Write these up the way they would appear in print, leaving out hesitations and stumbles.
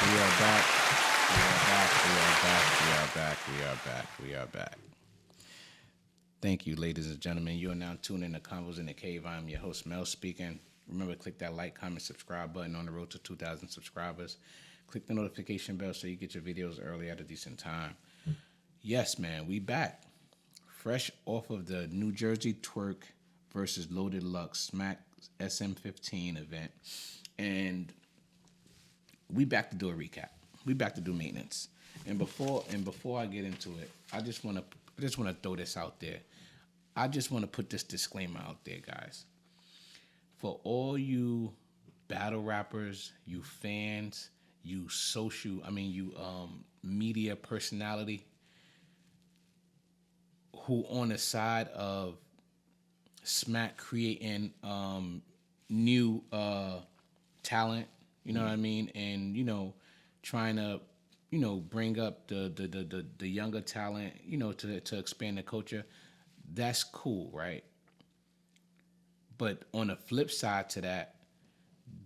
We are back. We are back. We are back. We are back. We are back. We are back. Thank you, ladies and gentlemen. You are now tuned in to Convos in the Cave. I'm your host, Mel, speaking. Remember, click that like, comment, subscribe button on the road to 2,000 subscribers. Click the notification bell so you get your videos early at a decent time. Yes, man, we back. Fresh off of the New Jersey Twork versus Loaded Lux Smack SM15 event. And we back to do a recap. We back to do maintenance. And before I get into it, I just wanna throw this out there. I just wanna put this disclaimer out there, guys. For all you battle rappers, you fans, you media personality who on the side of Smack creating new talent, you know what I mean, and trying to bring up the younger talent, to expand the culture. That's cool, right? But on the flip side to that,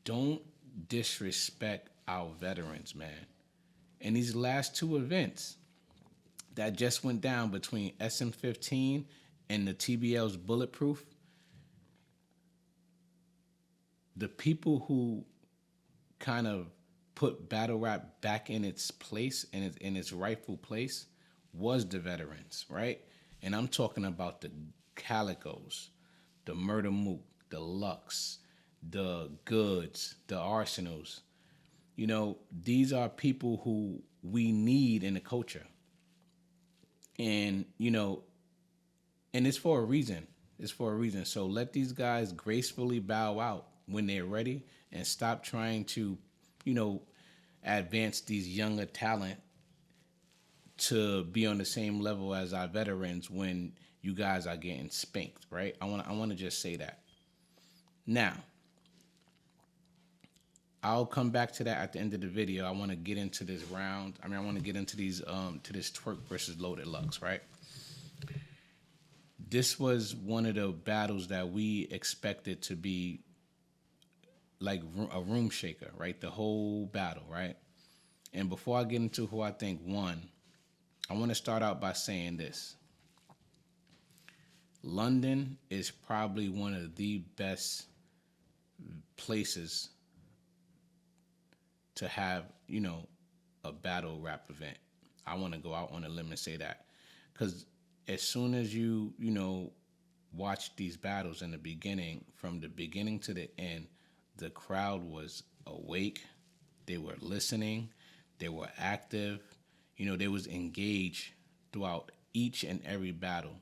don't disrespect our veterans, man. And these last two events that just went down between SM15 and the TBL's Bulletproof, the people who kind of put battle rap back in its place, in its rightful place, was the veterans, right? And I'm talking about the Calicos, the Murder Mook, the Lux, the Goods, the Arsenals. These are people who we need in the culture. And, and it's for a reason. It's for a reason. So let these guys gracefully bow out when they're ready and stop trying to, advance these younger talent to be on the same level as our veterans when you guys are getting spanked, right? I want to just say that. Now, I'll come back to that at the end of the video. I want to get into this round. I want to get into these to this Twork versus Loaded Lux, right? This was one of the battles that we expected to be like a room shaker, right? The whole battle, right? And before I get into who I think won, I want to start out by saying this. London is probably one of the best places to have, a battle rap event. I want to go out on a limb and say that. Because as soon as you watch these battles in the beginning, from the beginning to the end, the crowd was awake. They were listening. They were active. They was engaged throughout each and every battle,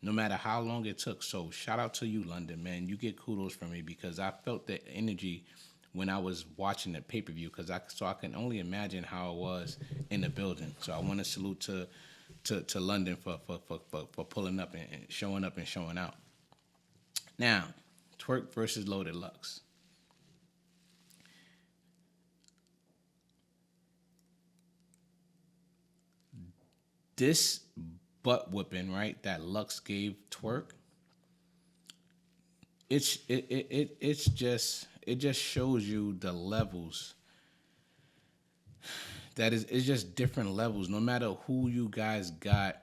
no matter how long it took. So shout out to you, London, man. You get kudos from me because I felt the energy when I was watching the pay-per-view, so I can only imagine how it was in the building. So I want to salute to London for pulling up and showing out. Now, Twork versus Loaded Lux. This butt whipping, right, that Lux gave Twork, it just shows you the levels. It's just different levels. No matter who you guys got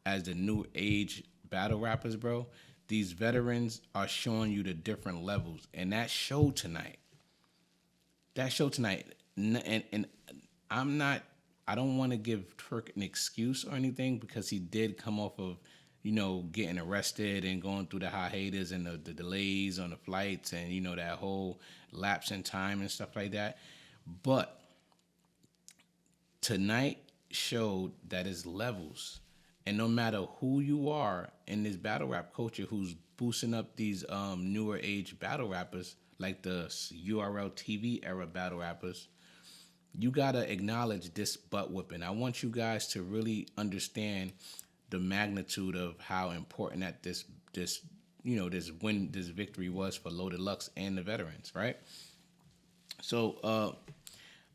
as the new age battle rappers, bro, these veterans are showing you the different levels. And that show tonight. And I don't want to give Twork an excuse or anything because he did come off of, getting arrested and going through the hiatus and the delays on the flights and, that whole lapse in time and stuff like that. But tonight showed that it's levels. And no matter who you are in this battle rap culture who's boosting up these newer age battle rappers, like the URL TV era battle rappers, you gotta acknowledge this butt whipping. I want you guys to really understand the magnitude of how important that this victory was for Loaded Lux and the veterans, right? So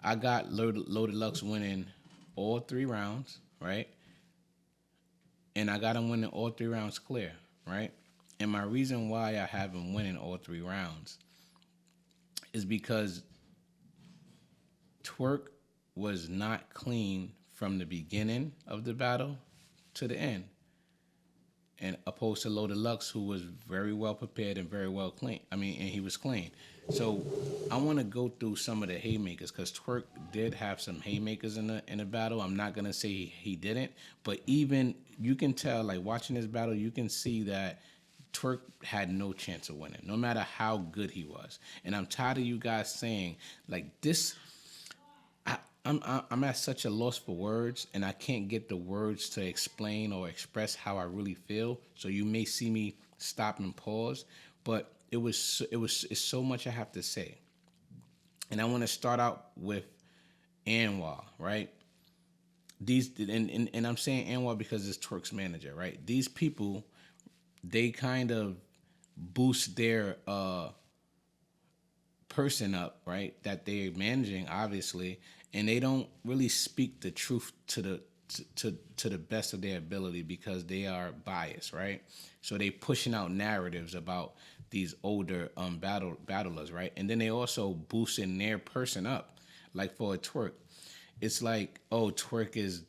I got Loaded Lux winning all 3 rounds, right? And I got him winning all 3 rounds clear, right? And my reason why I have him winning all 3 rounds is because Twork was not clean from the beginning of the battle to the end, and opposed to Loaded Lux, who was very well prepared and very well clean. I mean, and he was clean. So I want to go through some of the haymakers because Twork did have some haymakers in the battle. I'm not gonna say he didn't, but even you can tell, like watching this battle, you can see that Twork had no chance of winning, no matter how good he was. And I'm tired of you guys saying like this. I'm at such a loss for words, and I can't get the words to explain or express how I really feel. So you may see me stop and pause, but it's so much I have to say, and I want to start out with Anwar, right? And I'm saying Anwar because it's Twerk's manager, right? These people, they kind of boost their person up, right? That they're managing, obviously, and they don't really speak the truth to the best of their ability because they are biased, right? So they pushing out narratives about these older battlers, right? And then they also boosting their person up, like for a Twerk. It's like, oh, Twerk is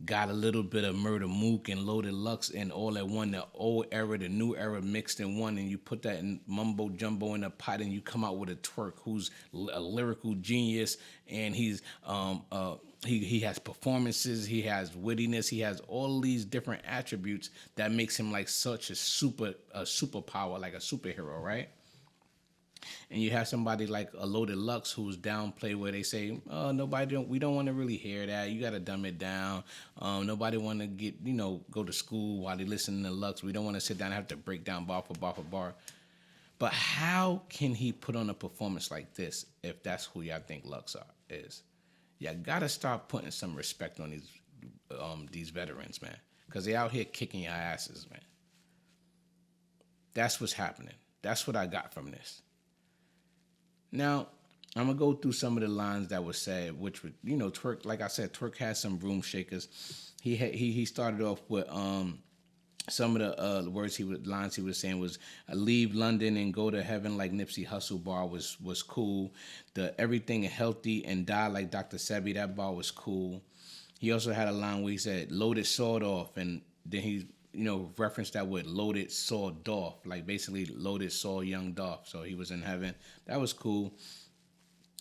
got a little bit of Murder Mook and Loaded Lux and all at one, the old era, the new era mixed in one, and you put that in mumbo jumbo in a pot, and you come out with a Twerk who's a lyrical genius, and he has performances, he has wittiness, he has all these different attributes that makes him like such a superpower, like a superhero, right? And you have somebody like a Loaded Lux who's downplay where they say, "Oh, we don't want to really hear that. You got to dumb it down. Nobody want to get, go to school while they listening to Lux. We don't want to sit down and have to break down bar for bar for bar." But how can he put on a performance like this if that's who y'all think is? You gotta start putting some respect on these veterans, man, because they out here kicking your asses, man. That's what's happening. That's what I got from this. Now, I'm gonna go through some of the lines that were said, which would, Twerk. Like I said, Twerk has some room shakers. He started off with some of the lines he was saying was leave London and go to heaven like Nipsey Hussle bar was cool. The everything healthy and die like Dr. Sebi, that bar was cool. He also had a line where he said loaded sawed off, and then he referenced that with loaded saw Dolph, like basically loaded saw young Dolph. So he was in heaven. That was cool.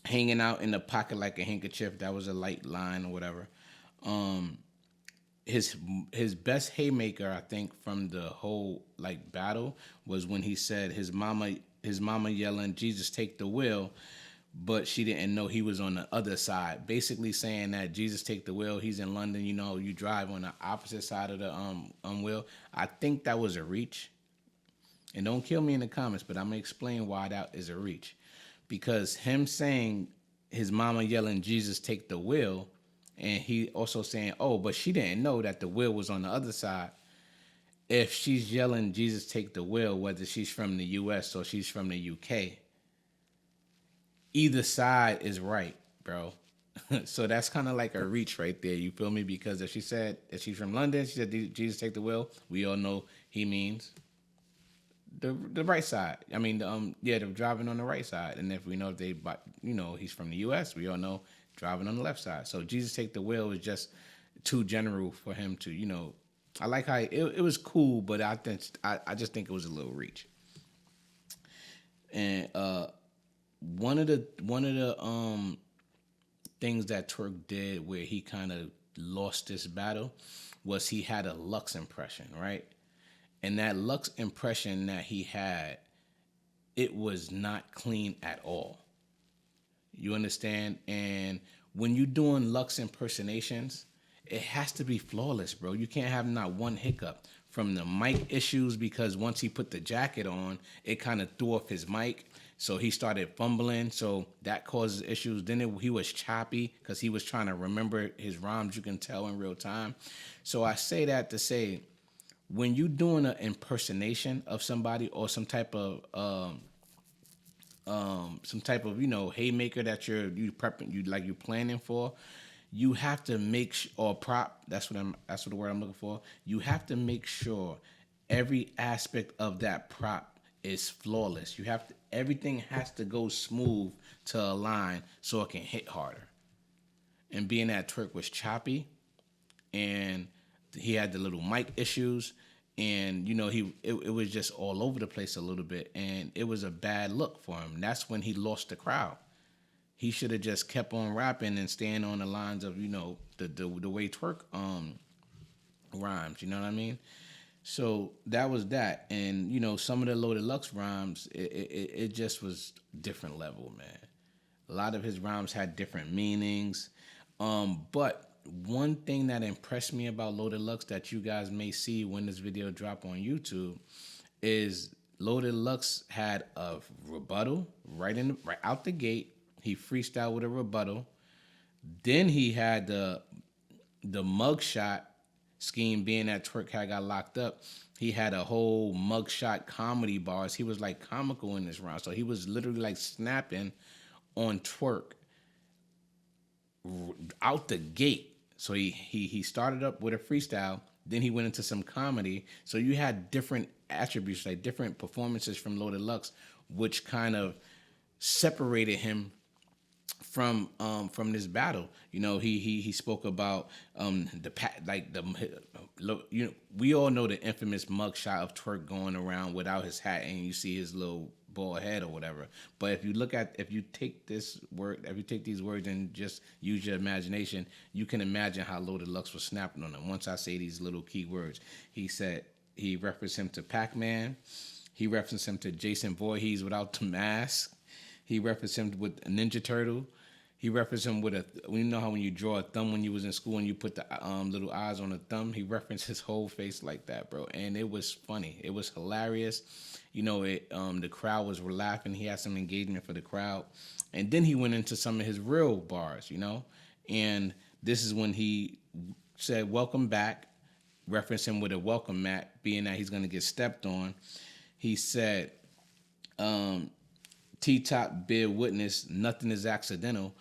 Hanging out in the pocket like a handkerchief, that was a light line or whatever. His best haymaker, I think, from the whole like battle was when he said his mama yelling, "Jesus take the wheel," but she didn't know he was on the other side. Basically saying that Jesus take the wheel, he's in London, you drive on the opposite side of the wheel. I think that was a reach. And don't kill me in the comments, but I'm gonna explain why that is a reach. Because him saying his mama yelling, "Jesus take the wheel," and he also saying, "Oh, but she didn't know that the wheel was on the other side." If she's yelling, "Jesus take the wheel," whether she's from the US or she's from the UK, either side is right, bro. So that's kind of like a reach right there. You feel me? Because if she said if she's from London, she said Jesus take the wheel. We all know he means the right side. I mean, they're driving on the right side. And if we know he's from the U.S., we all know driving on the left side. So Jesus take the wheel is just too general for him to. I like how it was cool, but I just think it was a little reach. And one of the things that Twork did where he kind of lost this battle was he had a Lux impression, right? And that Lux impression that he had, it was not clean at all. You understand? And when you're doing Lux impersonations, it has to be flawless, bro. You can't have not one hiccup. From the mic issues, because once he put the jacket on, it kind of threw off his mic. So he started fumbling. So that causes issues. Then he was choppy because he was trying to remember his rhymes. You can tell in real time. So I say that to say, when you're doing an impersonation of somebody or some type of haymaker that you prepping, you're planning for, you have to or prop. That's the word I'm looking for. You have to make sure every aspect of that prop is flawless. Everything has to go smooth to align so it can hit harder. and being that Twork was choppy, and he had the little mic issues, and it was just all over the place a little bit, and it was a bad look for him. That's when he lost the crowd. He should have just kept on rapping and staying on the lines of the way Twork rhymes. You know what I mean? So that was that, and some of the Loaded Lux rhymes, it just was different level, man. A lot of his rhymes had different meanings, but one thing that impressed me about Loaded Lux that you guys may see when this video drop on YouTube is Loaded Lux had a rebuttal right out the gate. He freestyled with a rebuttal. Then he had the mugshot scheme, being that Twork had got locked up. He had a whole mugshot comedy bars. He was like comical in this round. So he was literally like snapping on Twork out the gate. So he started up with a freestyle, then he went into some comedy. So you had different attributes, like different performances from Loaded Lux, which kind of separated him from this battle. He spoke about we all know the infamous mugshot of Twork going around without his hat, and you see his little bald head or whatever. But if you take these words and just use your imagination, you can imagine how Loaded Lux was snapping on him. Once I say these little key words, he referenced him to Pac-Man. He referenced him to Jason Voorhees without the mask. He referenced him with a Ninja Turtle. He referenced him with you know how when you draw a thumb when you was in school and you put the little eyes on the thumb? He referenced his whole face like that, bro. And it was funny. It was hilarious. The crowd was laughing. He had some engagement for the crowd. And then he went into some of his real bars, And this is when he said, "Welcome back," referenced him with a welcome mat, being that he's going to get stepped on. He said, T-Top bear witness, nothing is accidental.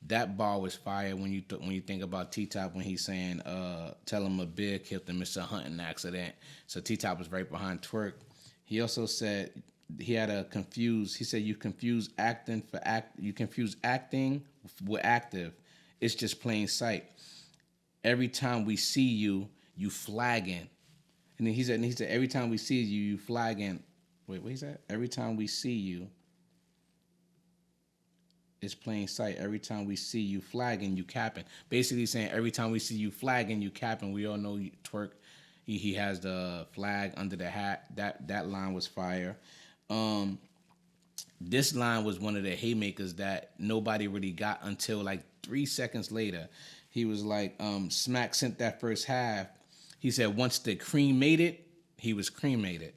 That bar was fire when you think about T-Top when he's saying, tell him a bear killed him, it's a hunting accident. So T-Top was right behind Twork. He also said you confuse acting with active. It's just plain sight. Every time we see you, you flagging. And then he said, every time we see you, you flagging. Wait, what is that? Every time we see you, it's plain sight. Every time we see you flagging, you capping. Basically saying every time we see you flagging, you capping. We all know Twork. He has the flag under the hat. That line was fire. This line was one of the haymakers that nobody really got until like 3 seconds later. He was like, Smack sent that first half. He said once the cream made it, he was cremated.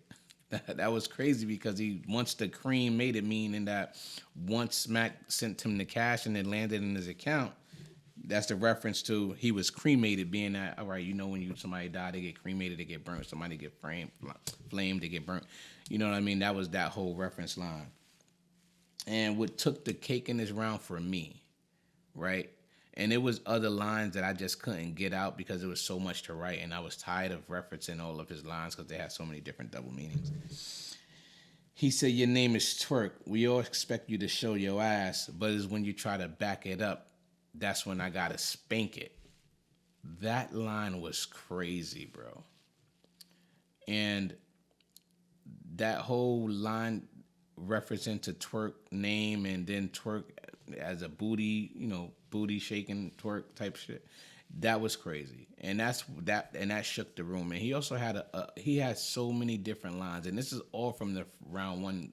That was crazy because once the cream made it, meaning that once Smack sent him the cash and it landed in his account, that's the reference to he was cremated, being that, all right, when somebody die, they get cremated, they get burnt. Somebody get flamed, they get burnt. You know what I mean? That was that whole reference line. And what took the cake in this round for me, right? And it was other lines that I just couldn't get out because it was so much to write, and I was tired of referencing all of his lines because they had so many different double meanings. He said, your name is Twork. We all expect you to show your ass, but it's when you try to back it up, that's when I gotta spank it. That line was crazy, bro. And that whole line referencing to Twork name and then Twork as a booty shaking Twork type shit. That was crazy, and that shook the room. And he also had he had so many different lines, and this is all from the round one,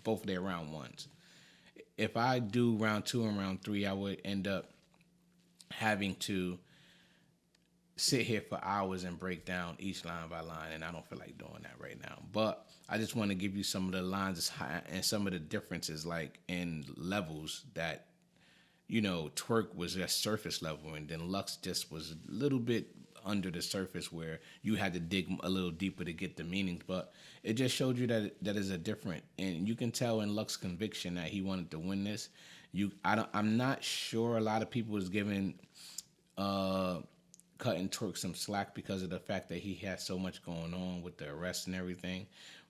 both of their round ones. If I do round two and round three, I would end up having to sit here for hours and break down each line by line, and I don't feel like doing that right now. But I just want to give you some of the lines and some of the differences, like in levels that. Twork was just surface level, and then Lux just was a little bit under the surface where you had to dig a little deeper to get the meanings. But it just showed you that is a different, and you can tell in Lux's conviction that he wanted to win this. I'm not sure a lot of people was giving cutting Twork some slack because of the fact that he had so much going on with the arrest and everything.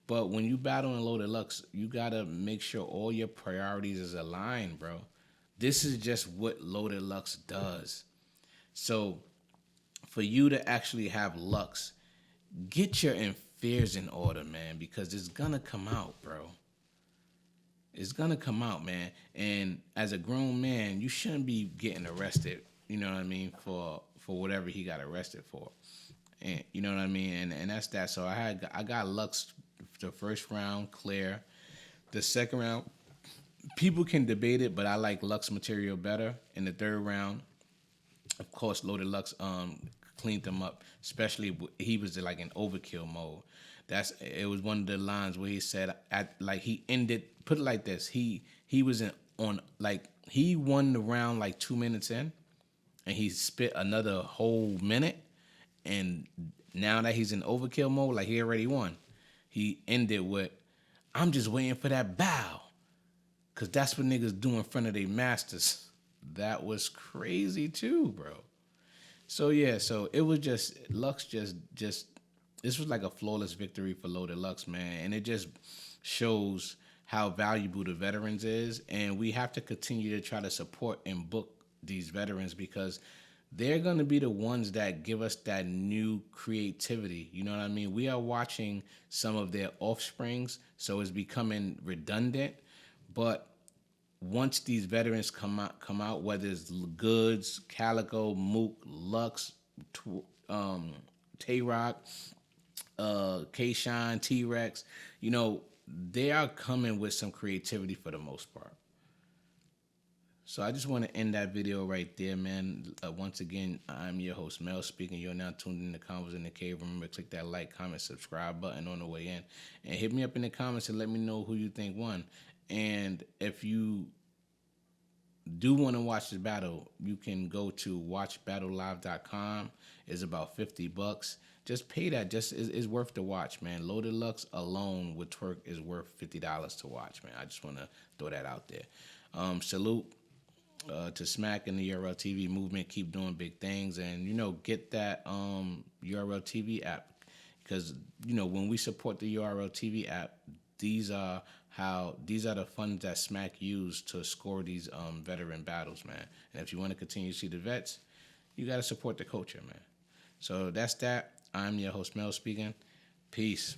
But when you battle in Loaded Lux, you gotta make sure all your priorities is aligned, bro. This is just what Loaded Lux does. So for you to actually have Lux, get your fears in order, man, because it's gonna come out, bro. It's gonna come out, man. And as a grown man, you shouldn't be getting arrested. You know what I mean, for whatever he got arrested for. And you know what I mean. And that's that. So I got Lux the first round clear. The second round, people can debate it, but I like Lux material better. In the third round, of course, Loaded Lux cleaned them up. Especially he was like in overkill mode. It was one of the lines where he said he ended. Put it like this: he was he won the round like 2 minutes in, and he spit another whole minute, and now that he's in overkill mode, like he already won, he ended with, "I'm just waiting for that bow," cause that's what niggas do in front of their masters. That was crazy too, bro. So yeah, so it was just Lux just this was like a flawless victory for Loaded Lux, man, and it just shows how valuable the veterans is, and we have to continue to try to support and book these veterans because they're going to be the ones that give us that new creativity. You know what I mean? We are watching some of their offsprings, so it's becoming redundant, but once these veterans come out, whether it's Goods, Calico, Mook, Lux, Tay-Rock, K-Shine, T-Rex, they are coming with some creativity for the most part. So I just want to end that video right there, man. Once again, I'm your host, Mel, speaking. You're now tuned in to Convos in the Cave. Remember, click that like, comment, subscribe button on the way in. And hit me up in the comments and let me know who you think won. And if you do want to watch this battle, you can go to watchbattlelive.com. It's about $50. Just pay that. It's worth the watch, man. Loaded Lux alone with Twork is worth $50 to watch, man. I just want to throw that out there. Salute to Smack and the URL TV movement. Keep doing big things, and get that URL TV app, because when we support the URL TV app, these are the funds that Smack used to score these veteran battles, man. And if you want to continue to see the vets, you got to support the culture, man. So that's that. I'm your host, Mel, speaking. Peace.